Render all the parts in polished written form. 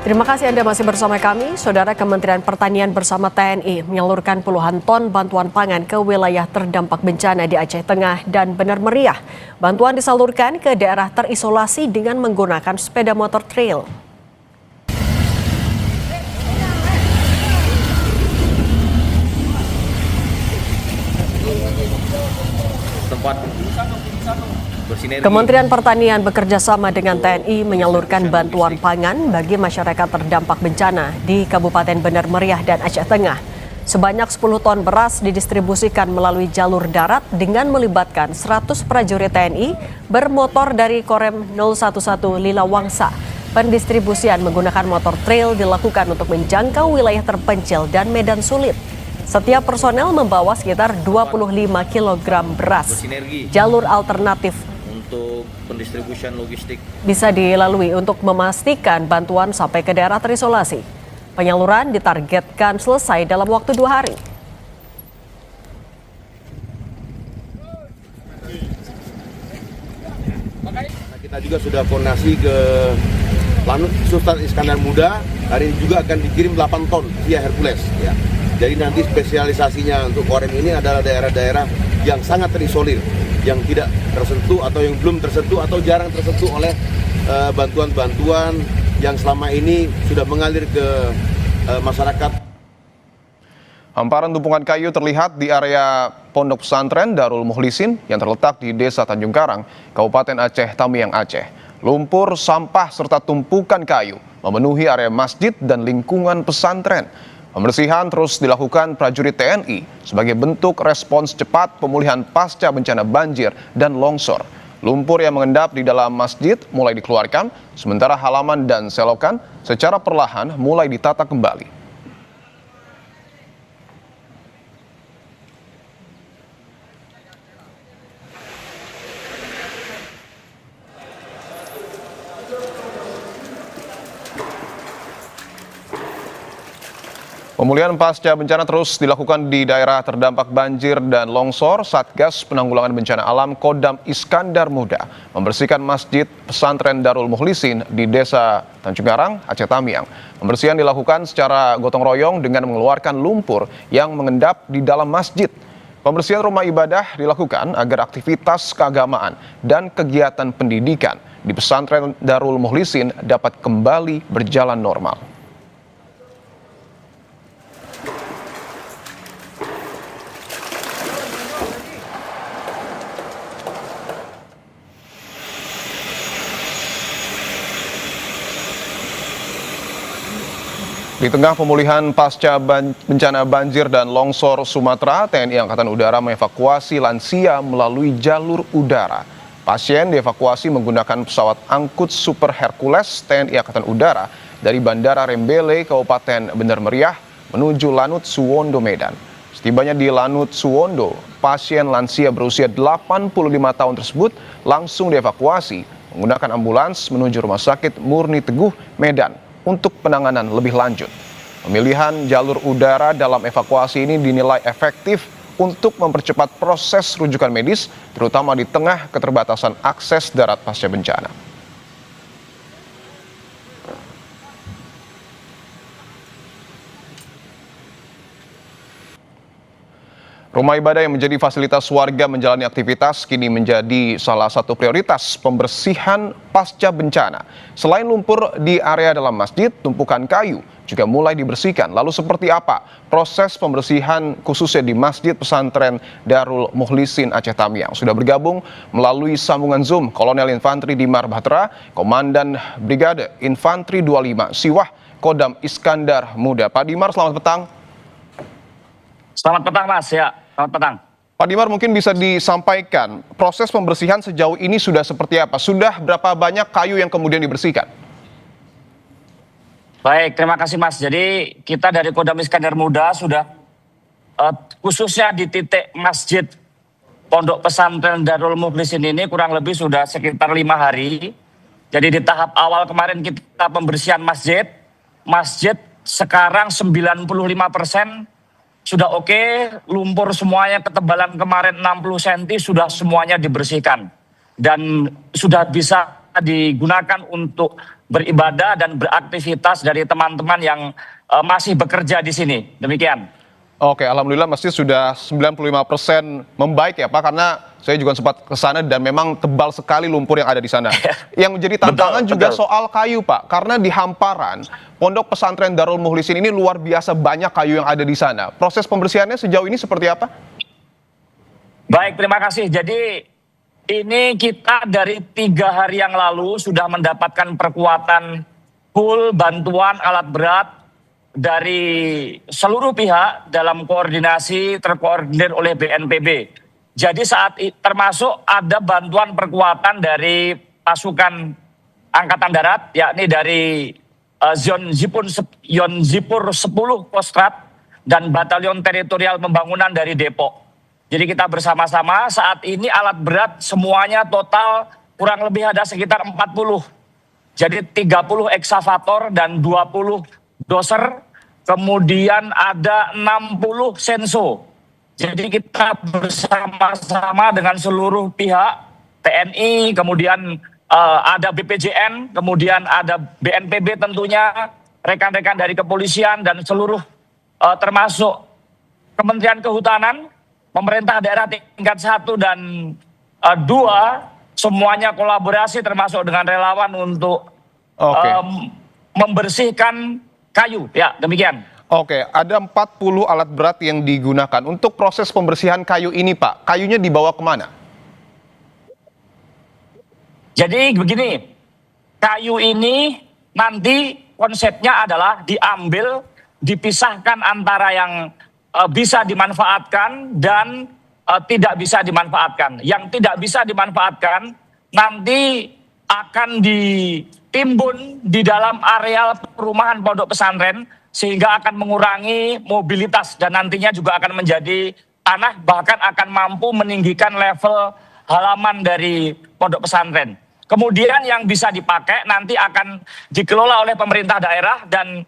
Terima kasih Anda masih bersama kami. Saudara, Kementerian Pertanian bersama TNI menyalurkan puluhan ton bantuan pangan ke wilayah terdampak bencana di Aceh Tengah dan Benar Meriah. Bantuan disalurkan ke daerah terisolasi dengan menggunakan sepeda motor trail. Kementerian Pertanian bekerja sama dengan TNI menyalurkan bantuan pangan bagi masyarakat terdampak bencana di Kabupaten Benar Meriah dan Aceh Tengah. Sebanyak 10 ton beras didistribusikan melalui jalur darat dengan melibatkan 100 prajurit TNI bermotor dari Korem 011 Lila Wangsa. Pendistribusian menggunakan motor trail dilakukan untuk menjangkau wilayah terpencil dan medan sulit. Setiap personel membawa sekitar 25 kg beras. Jalur alternatif untuk pendistribusian logistik bisa dilalui untuk memastikan bantuan sampai ke daerah terisolasi. Penyaluran ditargetkan selesai dalam waktu 2 hari. Kita juga sudah koordinasi ke Lanut Sultan Iskandar Muda. Hari ini juga akan dikirim 8 ton via Hercules. Ya. Jadi nanti spesialisasinya untuk Korem ini adalah daerah-daerah yang sangat terisolir, yang tidak tersentuh atau yang belum tersentuh atau jarang tersentuh oleh bantuan-bantuan yang selama ini sudah mengalir ke masyarakat. Hamparan tumpukan kayu terlihat di area Pondok Pesantren Darul Mukhlisin yang terletak di Desa Tanjung Karang, Kabupaten Aceh Tamiang, Aceh. Lumpur, sampah, serta tumpukan kayu memenuhi area masjid dan lingkungan pesantren. Pembersihan terus dilakukan prajurit TNI sebagai bentuk respons cepat pemulihan pasca bencana banjir dan longsor. Lumpur yang mengendap di dalam masjid mulai dikeluarkan, sementara halaman dan selokan secara perlahan mulai ditata kembali. Pemulihan pasca bencana terus dilakukan di daerah terdampak banjir dan longsor. Satgas Penanggulangan Bencana Alam Kodam Iskandar Muda membersihkan Masjid Pesantren Darul Mukhlisin di Desa Tanjung Karang, Aceh Tamiang. Pembersihan dilakukan secara gotong royong dengan mengeluarkan lumpur yang mengendap di dalam masjid. Pembersihan rumah ibadah dilakukan agar aktivitas keagamaan dan kegiatan pendidikan di Pesantren Darul Mukhlisin dapat kembali berjalan normal. Di tengah pemulihan pasca bencana banjir dan longsor Sumatera, TNI Angkatan Udara mengevakuasi lansia melalui jalur udara. Pasien dievakuasi menggunakan pesawat angkut Super Hercules TNI Angkatan Udara dari Bandara Rembele, Kabupaten Benar Meriah, menuju Lanut Suwondo, Medan. Setibanya di Lanut Suwondo, pasien lansia berusia 85 tahun tersebut langsung dievakuasi menggunakan ambulans menuju Rumah Sakit Murni Teguh, Medan, untuk penanganan lebih lanjut. Pemilihan jalur udara dalam evakuasi ini dinilai efektif untuk mempercepat proses rujukan medis, terutama di tengah keterbatasan akses darat pasca bencana. Rumah ibadah yang menjadi fasilitas warga menjalani aktivitas kini menjadi salah satu prioritas pembersihan pasca bencana. Selain lumpur di area dalam masjid, tumpukan kayu juga mulai dibersihkan. Lalu seperti apa proses pembersihan khususnya di Masjid Pesantren Darul Mukhlisin Aceh Tamiang? Sudah bergabung melalui sambungan Zoom Kolonel Infantri Dimar Batra, Komandan Brigade Infantri 25 Siwah Kodam Iskandar Muda. Pak Dimar, selamat petang. Selamat petang, Mas. Ya, selamat petang. Pak Dimar, mungkin bisa disampaikan proses pembersihan sejauh ini sudah seperti apa? Sudah berapa banyak kayu yang kemudian dibersihkan? Baik, terima kasih, Mas. Jadi kita dari Kodam Iskandar Muda sudah khususnya di titik Masjid Pondok Pesantren Darul Mukhlisin ini kurang lebih sudah sekitar 5 hari. Jadi di tahap awal kemarin kita pembersihan masjid. Masjid sekarang 95% sudah oke, lumpur semuanya ketebalan kemarin 60 cm sudah semuanya dibersihkan. Dan sudah bisa digunakan untuk beribadah dan beraktivitas dari teman-teman yang masih bekerja di sini. Demikian. Oke, alhamdulillah masjid sudah 95% membaik ya Pak, karena saya juga sempat ke sana dan memang tebal sekali lumpur yang ada di sana. Yang menjadi tantangan Betul, juga betul. soal kayu Pak, karena di hamparan Pondok Pesantren Darul Mukhlisin ini luar biasa banyak kayu yang ada di sana. Proses pembersihannya sejauh ini seperti apa? Baik, terima kasih. Jadi ini kita dari 3 hari yang lalu sudah mendapatkan perkuatan full bantuan alat berat dari seluruh pihak dalam koordinasi terkoordinir oleh BNPB. Jadi termasuk ada bantuan perkuatan dari pasukan Angkatan Darat, yakni dari Zipur 10 Kostrad dan Batalion Teritorial Pembangunan dari Depok. Jadi kita bersama-sama saat ini alat berat semuanya total kurang lebih ada sekitar 40. Jadi 30 eksavator dan 20 doser, kemudian ada 60 senso. Jadi kita bersama-sama dengan seluruh pihak, TNI, kemudian ada BPJN, kemudian ada BNPB tentunya, rekan-rekan dari kepolisian dan seluruh termasuk Kementerian Kehutanan, pemerintah daerah tingkat 1 dan 2, semuanya kolaborasi termasuk dengan relawan untuk membersihkan kayu. Ya, demikian. Oke, ada 40 alat berat yang digunakan. Untuk proses pembersihan kayu ini Pak, kayunya dibawa kemana? Jadi begini, kayu ini nanti konsepnya adalah diambil, dipisahkan antara yang bisa dimanfaatkan dan tidak bisa dimanfaatkan. Yang tidak bisa dimanfaatkan nanti akan ditimbun di dalam areal perumahan pondok pesantren sehingga akan mengurangi mobilitas dan nantinya juga akan menjadi tanah, bahkan akan mampu meninggikan level halaman dari pondok pesantren. Kemudian yang bisa dipakai nanti akan dikelola oleh pemerintah daerah dan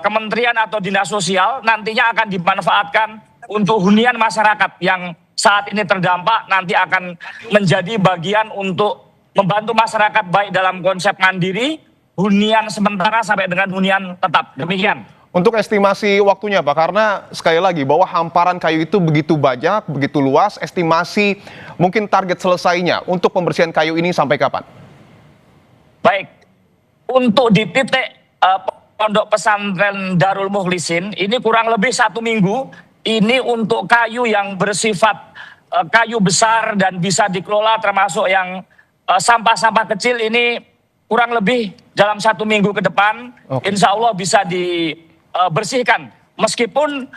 kementerian atau dinas sosial, nantinya akan dimanfaatkan untuk hunian masyarakat yang saat ini terdampak, nanti akan menjadi bagian untuk membantu masyarakat baik dalam konsep mandiri, hunian sementara sampai dengan hunian tetap. Demikian. Untuk estimasi waktunya Pak, karena sekali lagi bahwa hamparan kayu itu begitu banyak, begitu luas, estimasi mungkin target selesainya untuk pembersihan kayu ini sampai kapan? Baik, untuk di titik Pondok Pesantren Darul Mukhlisin ini kurang lebih 1 minggu. Ini untuk kayu yang bersifat kayu besar dan bisa dikelola, termasuk yang sampah-sampah kecil ini kurang lebih dalam 1 minggu ke depan, insya Allah bisa dibersihkan. Meskipun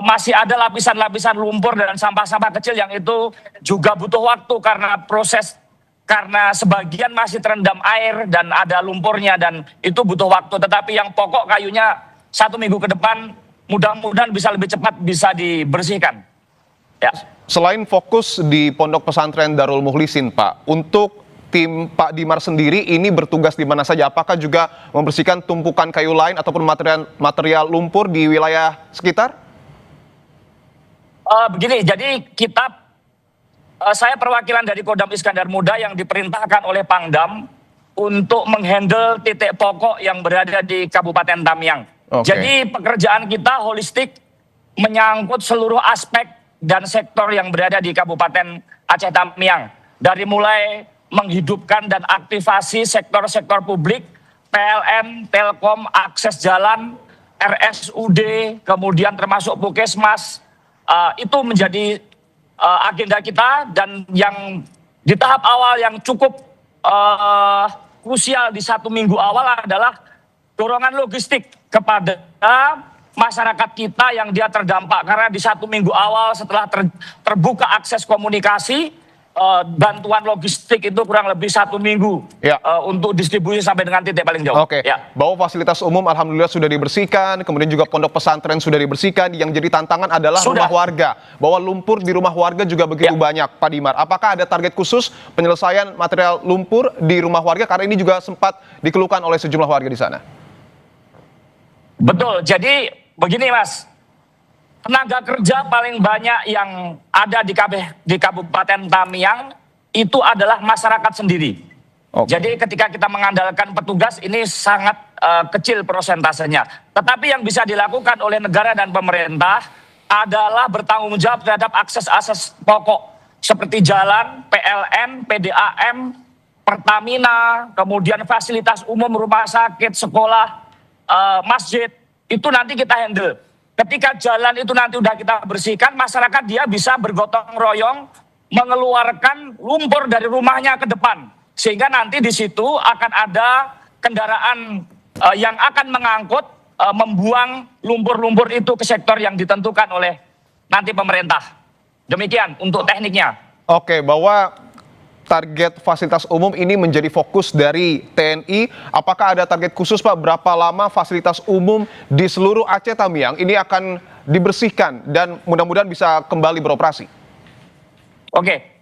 masih ada lapisan-lapisan lumpur dan sampah-sampah kecil yang itu juga butuh waktu karena sebagian masih terendam air dan ada lumpurnya dan itu butuh waktu. Tetapi yang pokok kayunya 1 minggu ke depan mudah-mudahan bisa lebih cepat bisa dibersihkan. Ya. Selain fokus di Pondok Pesantren Darul Mukhlisin Pak, untuk tim Pak Dimar sendiri ini bertugas di mana saja? Apakah juga membersihkan tumpukan kayu lain ataupun material lumpur di wilayah sekitar? Begini, jadi saya perwakilan dari Kodam Iskandar Muda yang diperintahkan oleh Pangdam untuk menghandle titik pokok yang berada di Kabupaten Tamiang. Jadi pekerjaan kita holistik menyangkut seluruh aspek dan sektor yang berada di Kabupaten Aceh Tamiang. Dari mulai menghidupkan dan aktivasi sektor-sektor publik, PLN, Telkom, akses jalan, RSUD, kemudian termasuk Puskesmas, itu menjadi agenda kita dan yang di tahap awal yang cukup krusial di 1 minggu awal adalah dorongan logistik kepada masyarakat kita yang dia terdampak karena di 1 minggu awal setelah terbuka akses komunikasi, bantuan logistik itu kurang lebih 1 minggu untuk distribusi sampai dengan titik paling jauh. Bahwa fasilitas umum alhamdulillah sudah dibersihkan, kemudian juga pondok pesantren sudah dibersihkan. Yang jadi tantangan adalah rumah warga. Bahwa lumpur di rumah warga juga begitu banyak, Pak Dimar. Apakah ada target khusus penyelesaian material lumpur di rumah warga? Karena ini juga sempat dikeluhkan oleh sejumlah warga di sana. Betul. Jadi begini Mas. Tenaga kerja paling banyak yang ada di Kabupaten Tamiang itu adalah masyarakat sendiri. Oke. Jadi ketika kita mengandalkan petugas ini sangat kecil prosentasenya. Tetapi yang bisa dilakukan oleh negara dan pemerintah adalah bertanggung jawab terhadap akses-akses pokok seperti jalan, PLN, PDAM, Pertamina, kemudian fasilitas umum, rumah sakit, sekolah, masjid, itu nanti kita handle. Ketika jalan itu nanti udah kita bersihkan, masyarakat dia bisa bergotong royong mengeluarkan lumpur dari rumahnya ke depan. Sehingga nanti di situ akan ada kendaraan yang akan mengangkut, membuang lumpur-lumpur itu ke sektor yang ditentukan oleh nanti pemerintah. Demikian untuk tekniknya. Oke, bahwa target fasilitas umum ini menjadi fokus dari TNI. Apakah ada target khusus, Pak, berapa lama fasilitas umum di seluruh Aceh Tamiang ini akan dibersihkan dan mudah-mudahan bisa kembali beroperasi? Oke.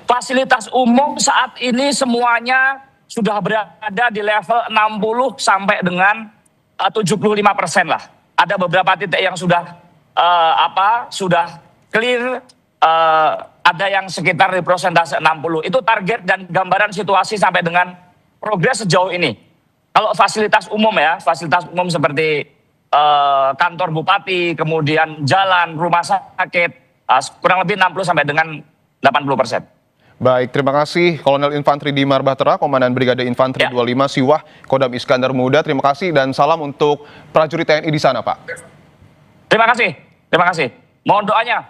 Fasilitas umum saat ini semuanya sudah berada di level 60 sampai dengan 75% lah. Ada beberapa titik yang sudah sudah clear, ada yang sekitar di persentase 60. Itu target dan gambaran situasi sampai dengan progres sejauh ini. Kalau fasilitas umum ya, fasilitas umum seperti kantor bupati, kemudian jalan, rumah sakit, kurang lebih 60 sampai dengan 80%. Baik, terima kasih Kolonel Infantri Dimar Bahtera, Komandan Brigade Infantri 25 Siwah, Kodam Iskandar Muda. Terima kasih dan salam untuk prajurit TNI di sana, Pak. Terima kasih. Mohon doanya.